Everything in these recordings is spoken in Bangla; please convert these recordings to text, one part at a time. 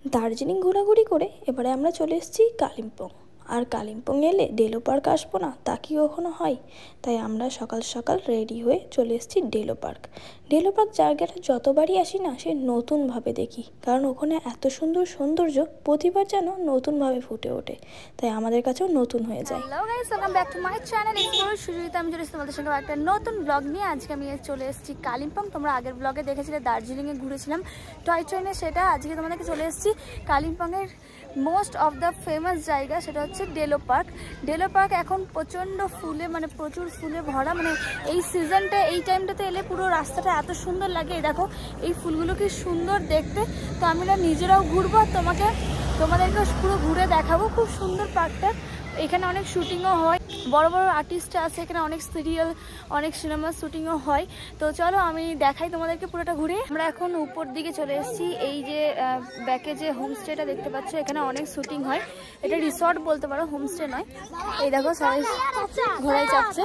দার্জিলিং ঘোরাঘুরি করে এবারে আমরা চলে এসেছি কালিম্পং। আর কালিম্পং এলে ডেলো পার্ক আসবো না তা কি কখনো হয়? তাই আমরা সকাল সকাল রেডি হয়ে চলে এসেছি ডেলো পার্ক। ডেলো পার্ক জায়গাটা যতবারই আসি না সে নতুনভাবে দেখি, কারণ ওখানে এত সুন্দর সৌন্দর্য প্রতিবার যেন নতুনভাবে ফুটে ওঠে, তাই আমাদের কাছেও নতুন হয়ে যায়। Hello guys, welcome back to my channel explore Sujita. আমি চলে এসেছি তোমাদের সঙ্গে একটা নতুন ব্লগ নিয়ে। আজকে আমি চলে এসেছি কালিম্পং। তোমরা আগের ব্লগে দেখেছিলে দার্জিলিংয়ে ঘুরেছিলাম টয় ট্রেনে, সেটা আজকে তোমাদেরকে চলে এসেছি কালিম্পংয়ের মোস্ট অফ দ্য ফেমাস জায়গা, সেটা হচ্ছে ডেলো পার্ক। ডেলো পার্ক এখন প্রচণ্ড ফুলে, মানে প্রচুর ফুলে ভরা। মানে এই সিজনটা, এই টাইমটাতে এলে পুরো রাস্তাটা এত সুন্দর লাগে। দেখো এই ফুলগুলো কি সুন্দর দেখতে। তো আমরা নিজেরাও ঘুরবো আর তোমাদেরকে পুরো ঘুরে দেখাবো। খুব সুন্দর পার্কটা। এখানে অনেক শুটিংও হয়, বড় বড় আর্টিস্ট আছে এখানে, অনেক সিরিয়াল, অনেক সিনেমা শুটিংও হয়। তো চলো আমি দেখাই তোমাদেরকে পুরোটা ঘুরে। আমরা এখন উপর দিকে চলে এসেছি। এই যে ব্যাকে যে হোমস্টেটা দেখতে পাচ্ছ, এখানে অনেক শুটিং হয়। এটা রিসর্ট বলতে পারো, হোমস্টে নয়। এই দেখো সবাই ঘোড়ায় চাপছে,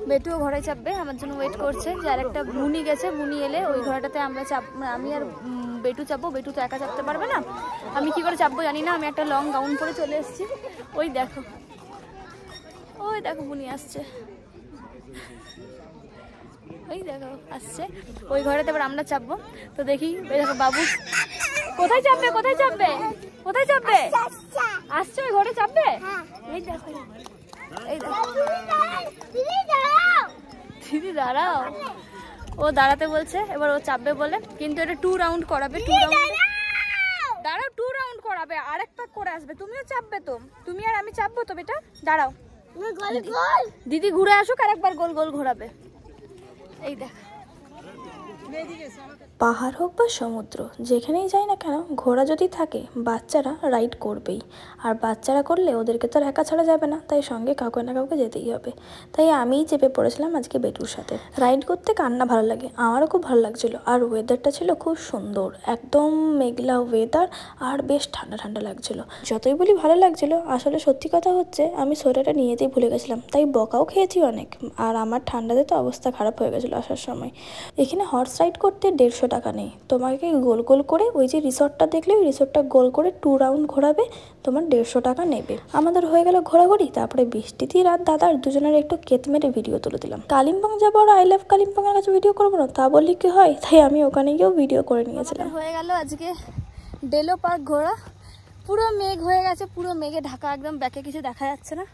বেটুও ঘোড়ায় চাপবে, আমার জন্য ওয়েট করছে। যে আর একটা মুনি গেছে, মুনি এলে ওই ঘোড়াটাতে আমরা আমি আর বেটু চাপবো। বেটু তো একা চাপতে পারবে না, আমি কি করে চাপবো জানি না। আমি একটা লং গাউন পরে চলে এসেছি। ওই দেখো, ওই দেখো মুনি আসছে, ওই দেখো আসছে ওই ঘোড়াতে। এবার আমরা চাপবো। তো দেখি, দেখো বাবু কোথায় চাপবে, কোথায় চাপবে, কোথায় চাপবে, আসছে ওই ঘোড়ে চাপবে। এই দেখো, এই দেখো দিদি দাঁড়াও, ও দাঁড়াতে বলছে। এবার ও চাপবে বলে, কিন্তু এটা 2 রাউন্ড করাবে। 2 রাউন্ড দাঁড়াও, 2 রাউন্ড করাবে, আরেক পাক করে আসবে। তুমিও চাপবে তো, তুমি আর আমি চাপবো তো বেটা, দাঁড়াও। দিদি ঘুরে আসুক, আরেকবার গোল গোল ঘোরাবে। এই দেখ, পাহাড় হোক বা সমুদ্র, যেখানেই যাই না কেন ঘোড়া যদি থাকে বাচ্চারা রাইড করবেই। আর বাচ্চারা করলে ওদেরকে তো আর একা ছাড়া যাবে না, তাই সঙ্গে কাউকে না কাউকে যেতেই হবে। তাই আমিই চেপে পড়েছিলাম আজকে বেটুর সাথে। রাইড করতে কার না ভালো লাগে, আমারও খুব ভালো লাগছিলো। আর ওয়েদারটা ছিল খুব সুন্দর, একদম মেঘলা ওয়েদার, আর বেশ ঠান্ডা ঠান্ডা লাগছিলো। যতই বলি ভালো লাগছিলো, আসলে সত্যি কথা হচ্ছে আমি সোয়েটারটা নিয়ে যেতেই ভুলে গেছিলাম, তাই বকাও খেয়েছি অনেক। আর আমার ঠান্ডাতে তো অবস্থা খারাপ হয়ে গেছিলো আসার সময়। এখানে হর্স রাইড করতে 150 টাকা নেই, তোমাকে গোল গোল করে ওই যে রিসর্টটা দেখলে ওই রিসর্টটা গোল করে 2 রাউন্ড ঘোরাবে, তোমার 150 টাকা নেবে। আমাদের হয়ে গেল ঘোরাঘুরি। তারপরে বৃষ্টিতে রাত দাদার দুজনের একটু কেত মেরে ভিডিও তুলে দিলাম। কালিম্পং যাবো আর আই লাভ কালিম্পং এর কাছে ভিডিও করবো না তা বললি কি হয়, তাই আমি ওখানে গিয়েও ভিডিও করে নিয়েছিলাম। হয়ে গেল আজকে ডেলো পার্ক ঘোরা। পুরো মেঘ হয়ে গেছে, পুরো মেঘে ঢাকা, একদম ব্যাকে কিছু দেখা যাচ্ছে না।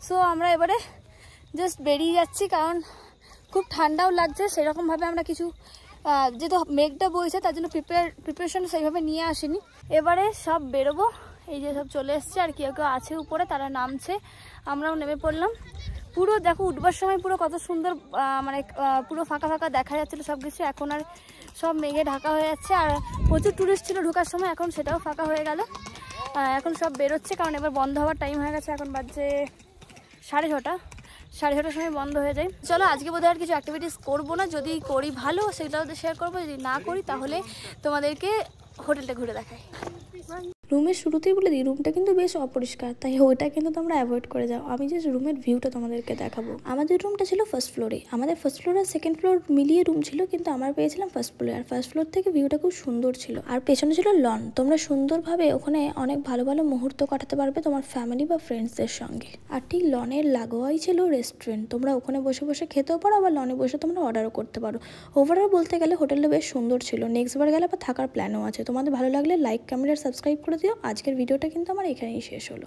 সো আমরা এবারে জাস্ট বেরিয়ে যাচ্ছি, কারণ খুব ঠান্ডাও লাগছে। সেরকমভাবে আমরা কিছু, যেহেতু মেঘটা বইছে তার জন্য প্রিপারেশন সেইভাবে নিয়ে আসিনি। এবারে সব বেরোবো। এই যে সব চলে এসছে, আর কেউ কেউ আছে উপরে, তারা নামছে, আমরাও নেমে পড়লাম। পুরো দেখো উঠবার সময় পুরো কত সুন্দর, মানে পুরো ফাঁকা ফাঁকা দেখা যাচ্ছিলো সব কিছু। এখন আর সব মেঘে ঢাকা হয়ে যাচ্ছে। আর প্রচুর টুরিস্ট ছিল ঢোকার সময়, এখন সেটাও ফাঁকা হয়ে গেল। এখন সব বেরোচ্ছে, কারণ এবার বন্ধ হওয়ার টাইম হয়ে গেছে। এখন বাজছে 6:30, 6:30 সময় বন্ধ হয়ে যায়। চলো আজকে বোধহয় আর কিছু অ্যাক্টিভিটিস করবো না, যদি করি ভালো সেগুলো শেয়ার করবো, যদি না করি তাহলে তোমাদেরকে হোটেলটা ঘুরে দেখাই। রুমের শুরুতেই বলে দিই, রুমটা কিন্তু বেশ অপরিষ্কার, তাই ওইটা কিন্তু তোমরা অ্যাভয়েড করে যাও। আমি জাস্ট রুমের ভিউটা তোমাদেরকে দেখাবো। আমাদের রুমটা ছিল ফার্স্ট ফ্লোরে। আমাদের ফার্স্ট ফ্লোর আর সেকেন্ড ফ্লোর মিলিয়ে রুম ছিল, কিন্তু আমরা পেয়েছিলাম ফার্স্ট ফ্লোরে। আর ফার্স্ট ফ্লোর থেকে ভিউটা খুব সুন্দর ছিল। আর পেছনে ছিল লন, তোমরা সুন্দরভাবে ওখানে অনেক ভালো ভালো মুহূর্ত কাটাতে পারবে তোমার ফ্যামিলি বা ফ্রেন্ডসদের সঙ্গে। আর ঠিক লনের লাগোয়াই ছিল রেস্টুরেন্ট, তোমরা ওখানে বসে বসে খেতেও পারো, আবার লনে বসে তোমরা অর্ডারও করতে পারো। ওভারঅল বলতে গেলে হোটেলটা বেশ সুন্দর ছিল। নেক্সট বার গেলে আবার থাকার প্ল্যানও আছে। তোমাদের ভালো লাগলে লাইক, কমেন্ট আর সাবস্ক্রাইব করে দিও। আজকের ভিডিওটা কিন্তু আমার এখানেই শেষ হলো।